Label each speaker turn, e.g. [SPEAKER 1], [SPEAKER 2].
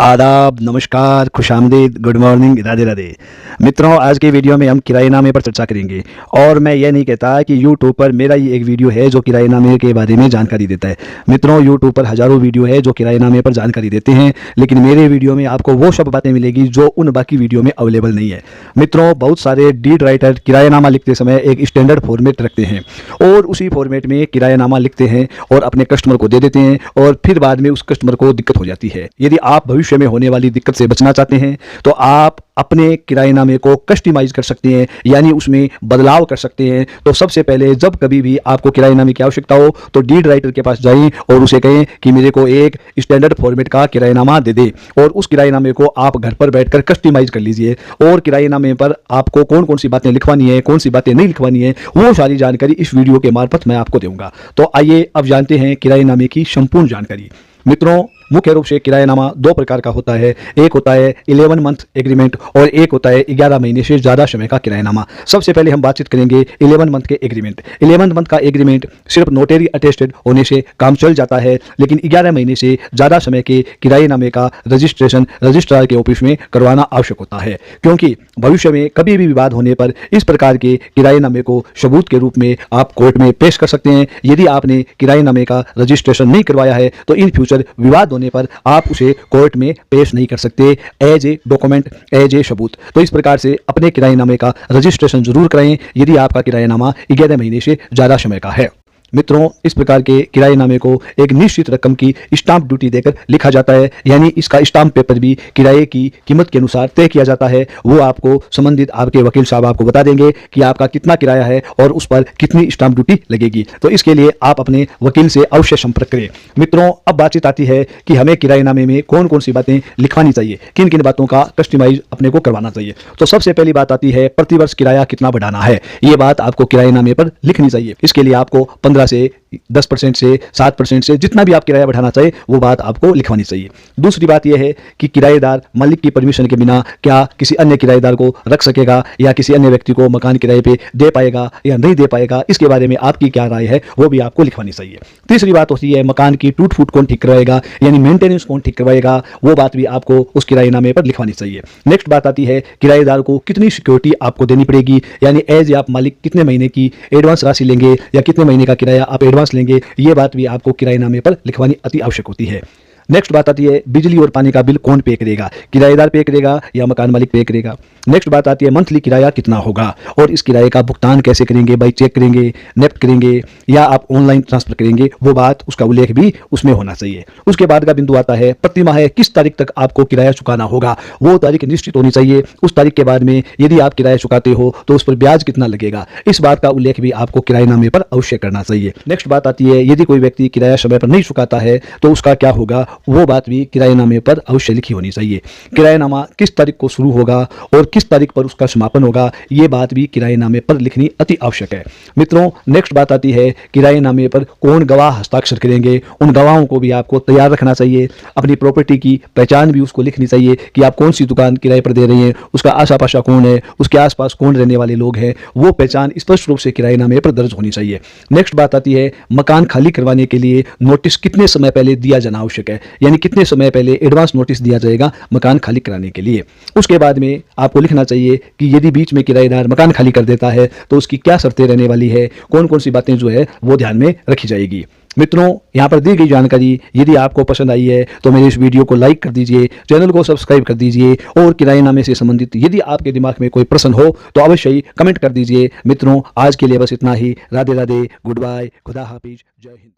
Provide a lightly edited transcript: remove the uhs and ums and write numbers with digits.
[SPEAKER 1] आदाब, नमस्कार, खुशामदीद, good morning, Radhe Radhe. मित्रों, आज के वीडियो में हम किराएनामे पर चर्चा करेंगे। और मैं ये नहीं कहता कि यूट्यूब पर मेरा ही एक वीडियो है जो किराएनामे के बारे में जानकारी देता है। मित्रों, यूट्यूब पर हज़ारों वीडियो है जो किराएनामे पर जानकारी देते हैं, लेकिन मेरे वीडियो में आपको वो सब बातें मिलेगी जो उन बाकी वीडियो में अवेलेबल नहीं है। मित्रों, बहुत सारे डीड राइटर किराएनामा लिखते समय एक स्टैंडर्ड फॉर्मेट रखते हैं और उसी फॉर्मेट में किराएनामा लिखते हैं और अपने कस्टमर को दे देते हैं और फिर बाद में उस कस्टमर को दिक्कत हो जाती है। यदि आप भविष्य में होने वाली दिक्कत से बचना चाहते हैं तो आप अपने किराएनामे को कस्टमाइज कर सकते हैं, यानी उसमें बदलाव कर सकते हैं। तो सबसे पहले जब कभी भी आपको किराएनामे की आवश्यकता हो तो डीड राइटर के पास जाएं और उसे कहें कि मेरे को एक स्टैंडर्ड फॉर्मेट का किराएनामा दे दे, और उस किराएनामे को आप घर पर बैठकर कस्टमाइज कर लीजिए। और किराएनामे पर आपको कौन कौन सी बातें लिखवानी है, कौन सी बातें नहीं लिखवानी है, वो सारी जानकारी इस वीडियो के मार्फत मैं आपको दूंगा। तो आइए अब जानते हैं किराएनामे की संपूर्ण जानकारी। मित्रों, मुख्य रूप से किराएनामा दो प्रकार का होता है। एक होता है 11 मंथ एग्रीमेंट और एक होता है 11 महीने से ज़्यादा समय का किराएनामा। सबसे पहले हम बातचीत करेंगे 11 मंथ के एग्रीमेंट। 11 मंथ का एग्रीमेंट सिर्फ नोटरी अटेस्टेड होने से काम चल जाता है, लेकिन 11 महीने से ज़्यादा समय के किराएनामे का रजिस्ट्रेशन रजिस्ट्रार के ऑफिस में करवाना आवश्यक होता है, क्योंकि भविष्य में कभी भी विवाद होने पर इस प्रकार के किराएनामे को सबूत के रूप में आप कोर्ट में पेश कर सकते हैं। यदि आपने किराएनामे का रजिस्ट्रेशन नहीं करवाया है तो इन फ्यूचर विवाद होने पर आप उसे कोर्ट में पेश नहीं कर सकते as a document, as a सबूत। तो इस प्रकार से अपने किराएनामे का रजिस्ट्रेशन जरूर कराएं यदि आपका किराएनामा 11 महीने से ज़्यादा समय का है। मित्रों, इस प्रकार के किराएनामे को एक निश्चित रकम की स्टाम्प ड्यूटी देकर लिखा जाता है, यानी इसका स्टाम्प पेपर भी किराए की कीमत के अनुसार तय किया जाता है। वो आपको संबंधित आपके वकील साहब आपको बता देंगे कि आपका कितना किराया है और उस पर कितनी स्टाम्प ड्यूटी लगेगी। तो इसके लिए आप अपने वकील से अवश्य संपर्क करें। मित्रों, अब बातचीत आती है कि हमें किराएनामे में कौन कौन सी बातें लिखवानी चाहिए, किन किन बातों का कस्टमाइज अपने को करवाना चाहिए। तो सबसे पहली बात आती है प्रतिवर्ष किराया कितना बढ़ाना है। ये बात आपको किराएनामे पर लिखनी चाहिए। इसके लिए आपको 15 से 10% से 7% से जितना भी आप किराया बढ़ाना चाहे वो बात आपको लिखवानी चाहिए। दूसरी बात यह है कि किराएदार मालिक की परमिशन के बिना क्या किसी अन्य किराएदार को रख सकेगा या किसी अन्य व्यक्ति को मकान किराए पे दे पाएगा या नहीं दे पाएगा, इसके बारे में आपकी क्या राय है वो भी आपको लिखवानी चाहिए। तीसरी बात होती है मकान की टूट फूट कौन ठीक करवाएगा, यानी मेंटेनेंस कौन ठीक करवाएगा, वो बात भी आपको उस किराएनामे पर लिखवानी चाहिए। नेक्स्ट बात आती है किराएदार को कितनी सिक्योरिटी आपको देनी पड़ेगी, यानी एज आप मालिक कितने महीने की एडवांस राशि लेंगे या कितने महीने का किराया आप एडवांस लेंगे, ये बात भी आपको किराएनामे पर लिखवानी अति आवश्यक होती है। नेक्स्ट बात आती है बिजली और पानी का बिल कौन पे करेगा, किराएदार पे करेगा या मकान मालिक पे करेगा। नेक्स्ट बात आती है मंथली किराया कितना होगा और इस किराए का भुगतान कैसे करेंगे, बाई चेक करेंगे, नेफ्ट करेंगे या आप ऑनलाइन ट्रांसफर करेंगे, वो बात उसका उल्लेख भी उसमें होना चाहिए। उसके बाद का बिंदु आता है प्रति माह किस तारीख तक आपको किराया चुकाना होगा, वो तारीख निश्चित होनी चाहिए। उस तारीख के बाद में यदि आप किराया चुकाते हो तो उस पर ब्याज कितना लगेगा, इस बात का उल्लेख भी आपको किराएनामे पर अवश्य करना चाहिए। नेक्स्ट बात आती है यदि कोई व्यक्ति किराया समय पर नहीं चुकाता है तो उसका क्या होगा, वो बात भी किराएनामे पर अवश्य लिखी होनी चाहिए। किराएनामा किस तारीख को शुरू होगा और किस तारीख पर उसका समापन होगा, ये बात भी किराएनामे पर लिखनी अति आवश्यक है। मित्रों, नेक्स्ट बात आती है किराएनामे पर कौन गवाह हस्ताक्षर करेंगे, उन गवाहों को भी आपको तैयार रखना चाहिए। अपनी प्रॉपर्टी की पहचान भी उसको लिखनी चाहिए कि आप कौन सी दुकान किराए पर दे रहे हैं, उसका आशा पाशा कौन है, उसके आसपास कौन रहने वाले लोग हैं, वो पहचान स्पष्ट रूप से किराएनामे पर दर्ज होनी चाहिए। नेक्स्ट बात आती है मकान खाली करवाने के लिए नोटिस कितने समय पहले दिया जाना आवश्यक है, यानी कितने समय पहले एडवांस नोटिस दिया जाएगा मकान खाली कराने के लिए। उसके बाद में आपको लिखना चाहिए कि यदि बीच में किराएदार मकान खाली कर देता है तो उसकी क्या शर्तें रहने वाली है, कौन कौन सी बातें जो है वो ध्यान में रखी जाएगी। मित्रों, यहाँ पर दी गई जानकारी यदि आपको पसंद आई है तो मेरे इस वीडियो को लाइक कर दीजिए, चैनल को सब्सक्राइब कर दीजिए और किराएनामे से संबंधित यदि आपके दिमाग में कोई प्रश्न हो तो अवश्य ही कमेंट कर दीजिए। मित्रों, आज के लिए बस इतना ही। राधे राधे, गुड बाय, खुदा हाफिज, जय हिंद।